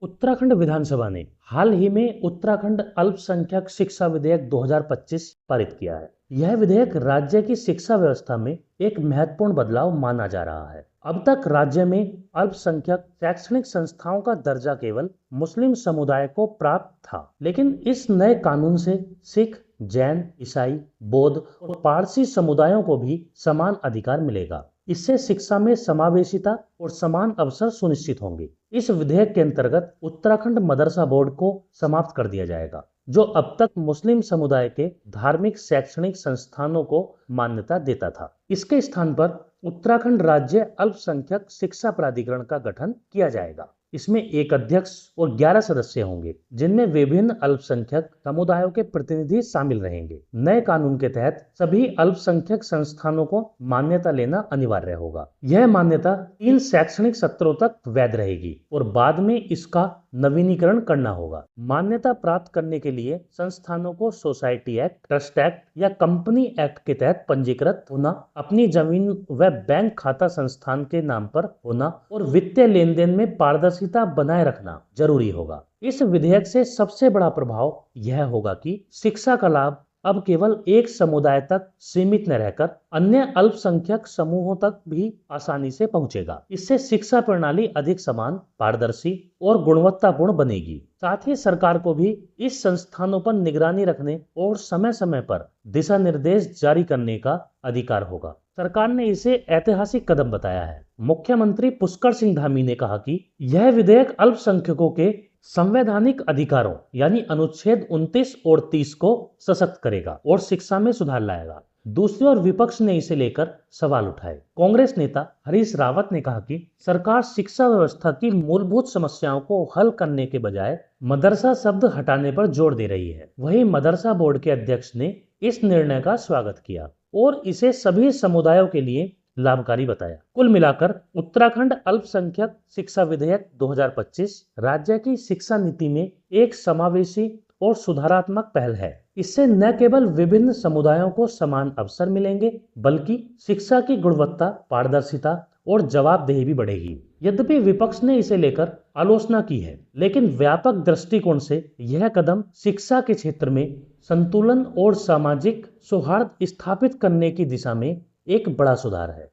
उत्तराखंड विधानसभा ने हाल ही में उत्तराखंड अल्पसंख्यक शिक्षा विधेयक 2025 पारित किया है। यह विधेयक राज्य की शिक्षा व्यवस्था में एक महत्वपूर्ण बदलाव माना जा रहा है। अब तक राज्य में अल्पसंख्यक शैक्षणिक संस्थाओं का दर्जा केवल मुस्लिम समुदाय को प्राप्त था, लेकिन इस नए कानून से सिख, जैन, ईसाई, बौद्ध और पारसी समुदायों को भी समान अधिकार मिलेगा। इससे शिक्षा में समावेशिता और समान अवसर सुनिश्चित होंगे। इस विधेयक के अंतर्गत उत्तराखंड मदरसा बोर्ड को समाप्त कर दिया जाएगा, जो अब तक मुस्लिम समुदाय के धार्मिक शैक्षणिक संस्थानों को मान्यता देता था। इसके स्थान पर उत्तराखंड राज्य अल्पसंख्यक शिक्षा प्राधिकरण का गठन किया जाएगा। इसमें एक अध्यक्ष और 11 सदस्य होंगे, जिनमें विभिन्न अल्पसंख्यक समुदायों के प्रतिनिधि शामिल रहेंगे। नए कानून के तहत सभी अल्पसंख्यक संस्थानों को मान्यता लेना अनिवार्य होगा। यह मान्यता 3 शैक्षणिक सत्रों तक वैध रहेगी और बाद में इसका नवीनीकरण करना होगा। मान्यता प्राप्त करने के लिए संस्थानों को सोसाइटी एक्ट, ट्रस्ट एक्ट या कंपनी एक्ट के तहत पंजीकृत होना, अपनी जमीन व बैंक खाता संस्थान के नाम पर होना और वित्तीय लेन देन में पारदर्शिता बनाए रखना जरूरी होगा। इस विधेयक से सबसे बड़ा प्रभाव यह होगा कि शिक्षा का लाभ अब केवल एक समुदाय तक सीमित न रहकर अन्य अल्पसंख्यक समूहों तक भी आसानी से पहुंचेगा। इससे शिक्षा प्रणाली अधिक समान, पारदर्शी और गुणवत्तापूर्ण बनेगी। साथ ही सरकार को भी इस संस्थानों पर निगरानी रखने और समय समय पर दिशा निर्देश जारी करने का अधिकार होगा। सरकार ने इसे ऐतिहासिक कदम बताया है। मुख्यमंत्री पुष्कर सिंह धामी ने कहा कि यह विधेयक अल्पसंख्यकों के संवैधानिक अधिकारों यानी अनुच्छेद 29 और 30 को सशक्त करेगा और शिक्षा में सुधार लाएगा। दूसरी ओर विपक्ष ने इसे लेकर सवाल उठाए। कांग्रेस नेता हरीश रावत ने कहा कि सरकार शिक्षा व्यवस्था की मूलभूत समस्याओं को हल करने के बजाय मदरसा शब्द हटाने पर जोर दे रही है। वहीं मदरसा बोर्ड के अध्यक्ष ने इस निर्णय का स्वागत किया और इसे सभी समुदायों के लिए लाभकारी बताया। कुल मिलाकर उत्तराखंड अल्पसंख्यक शिक्षा विधेयक 2025 राज्य की शिक्षा नीति में एक समावेशी और सुधारात्मक पहल है। इससे न केवल विभिन्न समुदायों को समान अवसर मिलेंगे, बल्कि शिक्षा की गुणवत्ता, पारदर्शिता और जवाबदेही भी बढ़ेगी। यद्यपि विपक्ष ने इसे लेकर आलोचना की है, लेकिन व्यापक दृष्टिकोण से यह कदम शिक्षा के क्षेत्र में संतुलन और सामाजिक सौहार्द स्थापित करने की दिशा में एक बड़ा सुधार है।